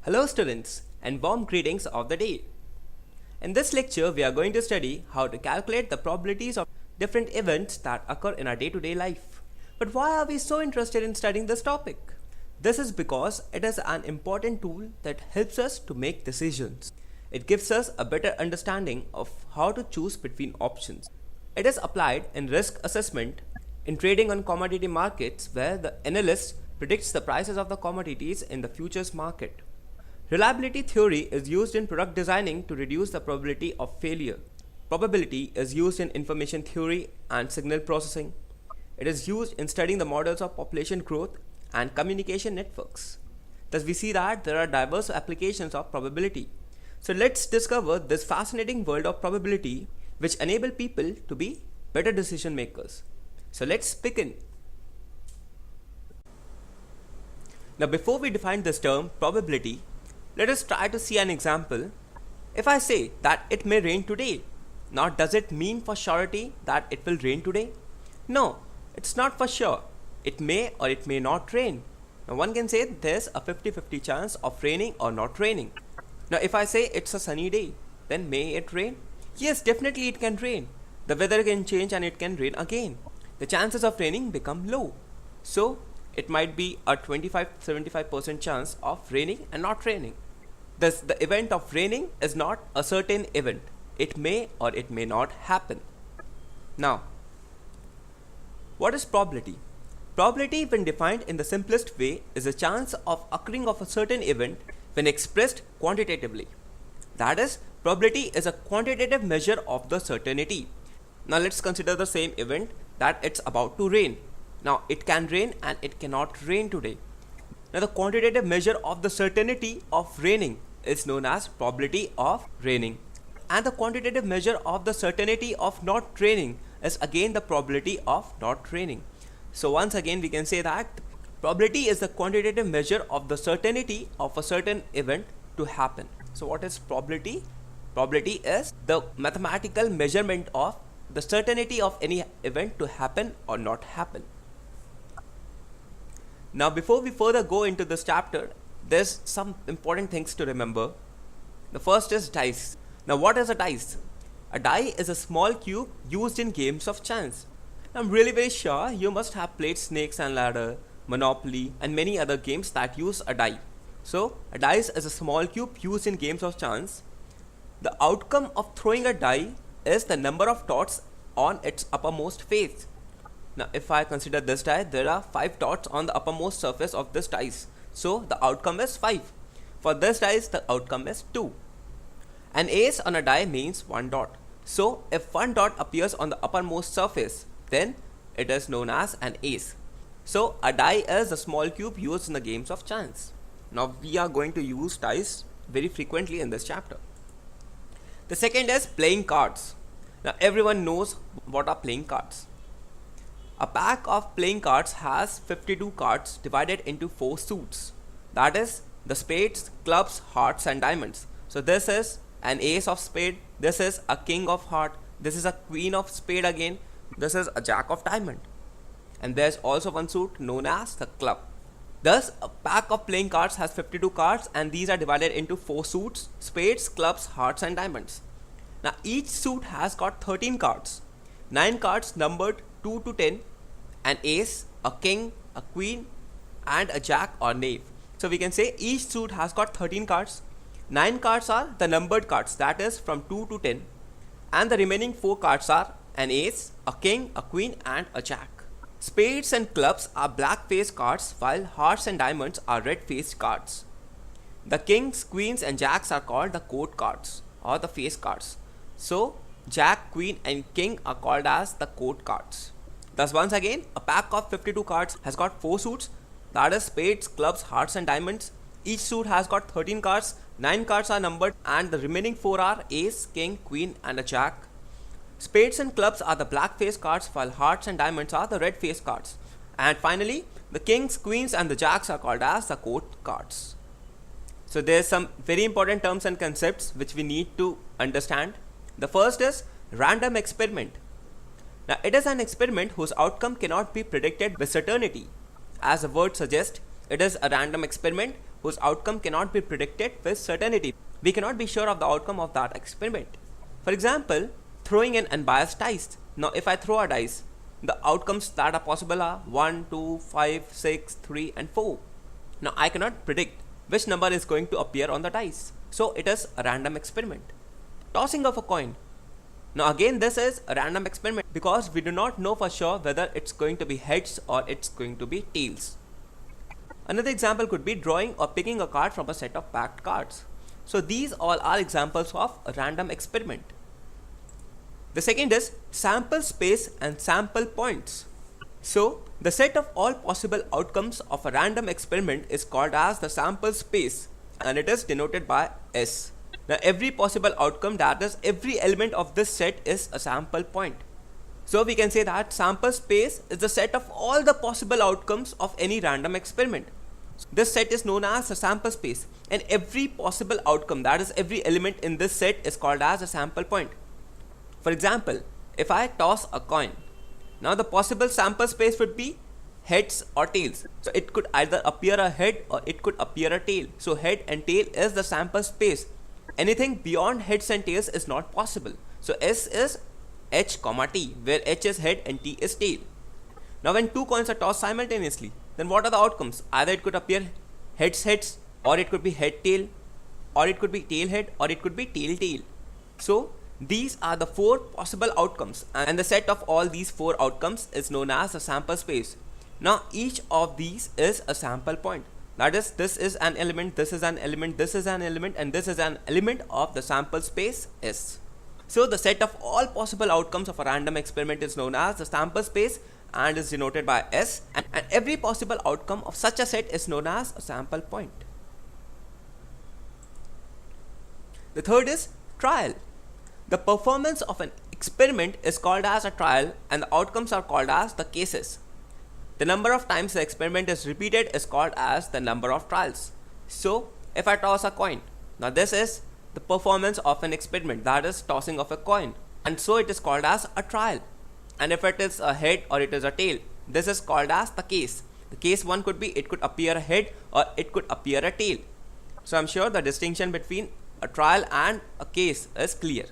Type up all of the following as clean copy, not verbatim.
Hello students and warm greetings of the day. In this lecture we are going to study how to calculate the probabilities of different events that occur in our day-to-day life. But why are we so interested in studying this topic? This is because it is an important tool that helps us to make decisions. It gives us a better understanding of how to choose between options. It is applied in risk assessment, in trading on commodity markets where the analyst predicts the prices of the commodities in the futures market. Reliability theory is used in product designing to reduce the probability of failure. Probability is used in information theory and signal processing. It is used in studying the models of population growth and communication networks. Thus we see that there are diverse applications of probability. So let's discover this fascinating world of probability which enable people to be better decision makers. So let's begin. Now before we define this term probability, let us try to see an example. If I say that it may rain today, now does it mean for surety that it will rain today? No, it's not for sure. It may or it may not rain. Now one can say there's a 50-50 chance of raining or not raining. Now if I say it's a sunny day, then may it rain? Yes, definitely it can rain. The weather can change and it can rain again. The chances of raining become low. So it might be a 25-75% chance of raining and not raining. Thus the event of raining is not a certain event. It may or it may not happen. Now, what is probability? Probability, when defined in the simplest way, is a chance of occurring of a certain event when expressed quantitatively. That is, probability is a quantitative measure of the certainty. Now let's consider the same event, that it's about to rain. Now it can rain and it cannot rain today. Now the quantitative measure of the certainty of raining is known as probability of raining. And the quantitative measure of the certainty of not raining is again the probability of not raining. So once again we can say that probability is the quantitative measure of the certainty of a certain event to happen. So what is probability? Probability is the mathematical measurement of the certainty of any event to happen or not happen. Now before we further go into this chapter, there's some important things to remember. The first is dice. Now what is a dice? A die is a small cube used in games of chance. I'm really very sure you must have played Snakes and Ladder, Monopoly and many other games that use a die. So a dice is a small cube used in games of chance. The outcome of throwing a die is the number of dots on its uppermost face. Now if I consider this die, there are 5 dots on the uppermost surface of this dice. So the outcome is 5. For this dice the outcome is 2. An ace on a die means 1 dot. So if 1 dot appears on the uppermost surface, then it is known as an ace. So a die is a small cube used in the games of chance. Now we are going to use dice very frequently in this chapter. The second is playing cards. Now everyone knows what are playing cards. A pack of playing cards has 52 cards divided into 4 suits. That is the spades, clubs, hearts and diamonds. So this is an ace of spade, this is a king of heart, this is a queen of spade again, this is a jack of diamond. And there's also one suit known as the club. Thus a pack of playing cards has 52 cards and these are divided into 4 suits: spades, clubs, hearts and diamonds. Now each suit has got 13 cards, 9 cards numbered 2 to 10, an ace, a king, a queen and a jack or knave. So we can say each suit has got 13 cards, 9 cards are the numbered cards, that is from 2 to 10, and the remaining 4 cards are an ace, a king, a queen and a jack. Spades and clubs are black faced cards while hearts and diamonds are red faced cards. The kings, queens and jacks are called the court cards or the face cards. So jack, queen and king are called as the court cards. Thus once again a pack of 52 cards has got 4 suits, that is spades, clubs, hearts and diamonds. Each suit has got 13 cards, 9 cards are numbered and the remaining 4 are ace, king, queen and a jack. Spades and clubs are the black face cards while hearts and diamonds are the red face cards. And finally the kings, queens and the jacks are called as the court cards. So there's some very important terms and concepts which we need to understand. The first is random experiment. Now it is an experiment whose outcome cannot be predicted with certainty. As the word suggests, it is a random experiment whose outcome cannot be predicted with certainty. We cannot be sure of the outcome of that experiment. For example, throwing an unbiased dice. Now if I throw a dice, the outcomes that are possible are 1, 2, 5, 6, 3 and 4. Now I cannot predict which number is going to appear on the dice. So it is a random experiment. Tossing of a coin. Now again this is a random experiment because we do not know for sure whether it's going to be heads or it's going to be tails. Another example could be drawing or picking a card from a set of packed cards. So these all are examples of a random experiment. The second is sample space and sample points. So the set of all possible outcomes of a random experiment is called as the sample space, and it is denoted by S. Now every possible outcome, that is every element of this set, is a sample point. So we can say that sample space is the set of all the possible outcomes of any random experiment. This set is known as a sample space, and every possible outcome, that is every element in this set, is called as a sample point. For example, if I toss a coin, now the possible sample space would be heads or tails. So it could either appear a head or it could appear a tail. So head and tail is the sample space. Anything beyond heads and tails is not possible. So S is H, T, where H is head and T is tail. Now when two coins are tossed simultaneously, then what are the outcomes? Either it could appear heads, or it could be head tail, or it could be tail head, or it could be tail tail. So these are the four possible outcomes, and the set of all these four outcomes is known as a sample space. Now each of these is a sample point. That is, this is an element, this is an element, this is an element, and this is an element of the sample space S. So the set of all possible outcomes of a random experiment is known as the sample space and is denoted by S, and every possible outcome of such a set is known as a sample point. The third is trial. The performance of an experiment is called as a trial, and the outcomes are called as the cases. The number of times the experiment is repeated is called as the number of trials. So if I toss a coin, now this is the performance of an experiment, that is tossing of a coin, and so it is called as a trial. And if it is a head or it is a tail, this is called as the case. The case one could be, it could appear a head or it could appear a tail. So I'm sure the distinction between a trial and a case is clear.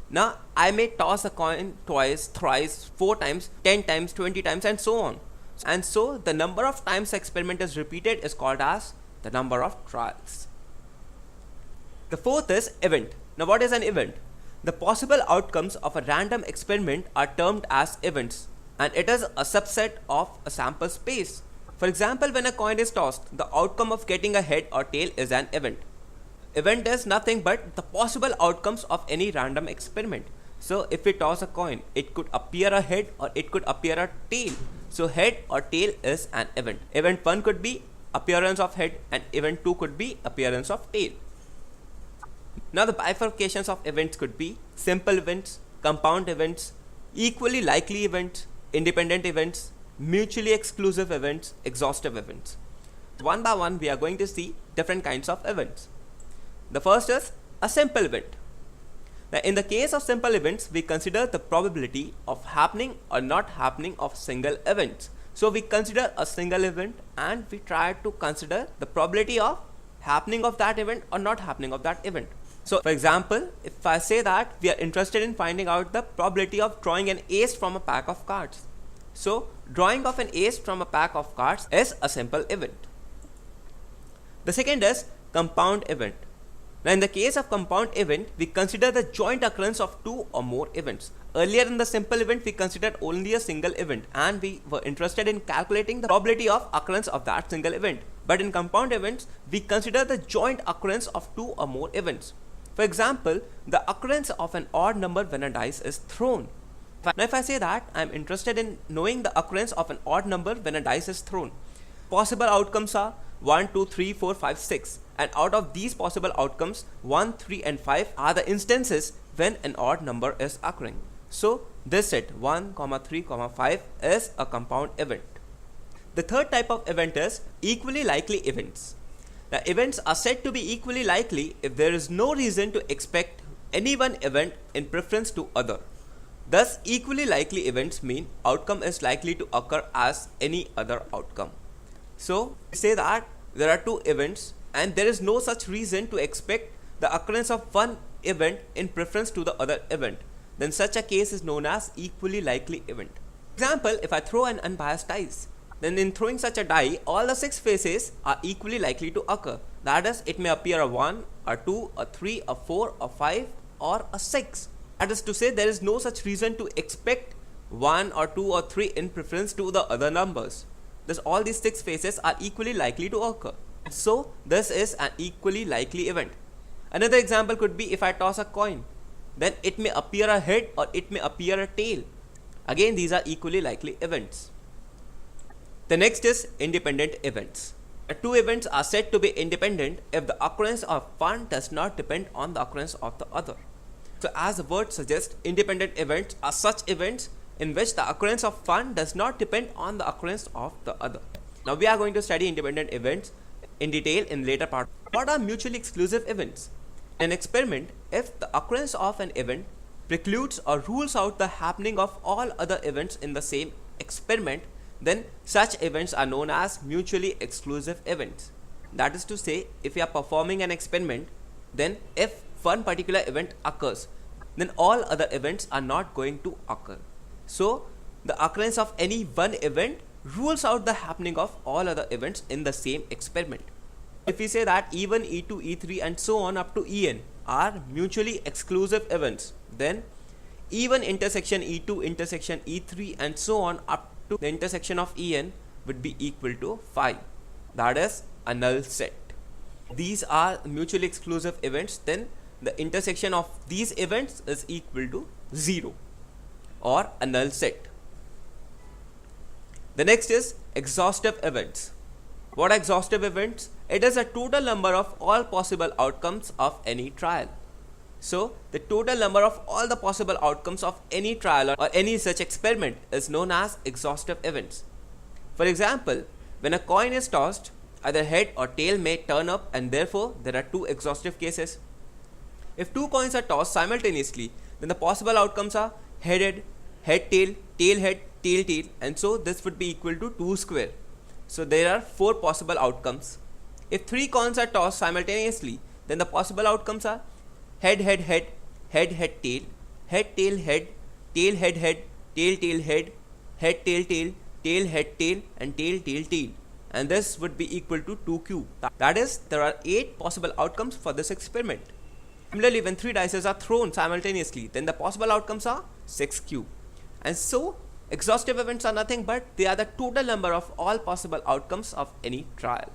Now I may toss a coin twice, thrice, 4 times, 10 times, 20 times and so on. And so the number of times the experiment is repeated is called as the number of trials. The fourth is event. Now what is an event? The possible outcomes of a random experiment are termed as events, and it is a subset of a sample space. For example, when a coin is tossed, the outcome of getting a head or tail is an event. Event is nothing but the possible outcomes of any random experiment. So if we toss a coin, it could appear a head or it could appear a tail. So head or tail is an event. Event 1 could be appearance of head and event 2 could be appearance of tail. Now the bifurcations of events could be simple events, compound events, equally likely events, independent events, mutually exclusive events, exhaustive events. One by one we are going to see different kinds of events. The first is a simple event. Now in the case of simple events, we consider the probability of happening or not happening of single events. So we consider a single event and we try to consider the probability of happening of that event or not happening of that event. So for example, if I say that we are interested in finding out the probability of drawing an ace from a pack of cards. So drawing of an ace from a pack of cards is a simple event. The second is compound event. Now in the case of compound event, we consider the joint occurrence of 2 or more events. Earlier in the simple event, we considered only a single event and we were interested in calculating the probability of occurrence of that single event. But in compound events, we consider the joint occurrence of 2 or more events. For example, the occurrence of an odd number when a dice is thrown. Now if I say that I am interested in knowing the occurrence of an odd number when a dice is thrown, possible outcomes are 1, 2, 3, 4, 5, 6. And out of these possible outcomes, 1, 3 and 5 are the instances when an odd number is occurring. So this set 1, 3, 5 is a compound event. The third type of event is equally likely events. The events are said to be equally likely if there is no reason to expect any one event in preference to other. Thus, equally likely events mean outcome is likely to occur as any other outcome. So, say that there are 2 events and there is no such reason to expect the occurrence of one event in preference to the other event, then such a case is known as equally likely event. Example, if I throw an unbiased dice, then in throwing such a die, all the 6 faces are equally likely to occur. That is, it may appear a 1, a 2, a 3, a 4, a 5 or a 6. That is to say, there is no such reason to expect 1 or 2 or 3 in preference to the other numbers. Thus all these 6 faces are equally likely to occur. So this is an equally likely event. Another example could be if I toss a coin, then it may appear a head or it may appear a tail. Again, these are equally likely events. The next is independent events. The two events are said to be independent if the occurrence of one does not depend on the occurrence of the other. So as the word suggests, independent events are such events in which the occurrence of one does not depend on the occurrence of the other. Now we are going to study independent events in detail in later part. What are mutually exclusive events? In an experiment, if the occurrence of an event precludes or rules out the happening of all other events in the same experiment, then such events are known as mutually exclusive events. That is to say, if we are performing an experiment, then if one particular event occurs, then all other events are not going to occur. So the occurrence of any one event rules out the happening of all other events in the same experiment. If we say that E1, E2, E3 and so on up to En are mutually exclusive events, then E1 intersection E2 intersection E3 and so on up to the intersection of En would be equal to 5. That is a null set. These are mutually exclusive events, then the intersection of these events is equal to 0 or a null set. The next is exhaustive events. What are exhaustive events? It is a total number of all possible outcomes of any trial. So the total number of all the possible outcomes of any trial or any such experiment is known as exhaustive events. For example, when a coin is tossed, either head or tail may turn up, and therefore there are two exhaustive cases. If two coins are tossed simultaneously, then the possible outcomes are head tail, tail head, tail tail, and so this would be equal to 2 square. So there are 4 possible outcomes. If 3 coins are tossed simultaneously, then the possible outcomes are head head head, head head tail, head tail head, tail head head, tail tail head, head tail tail, tail head tail, and tail tail tail, and this would be equal to 2 cube. That is, there are 8 possible outcomes for this experiment. Similarly, when 3 dice are thrown simultaneously, then the possible outcomes are 6 cube. And so exhaustive events are nothing but they are the total number of all possible outcomes of any trial.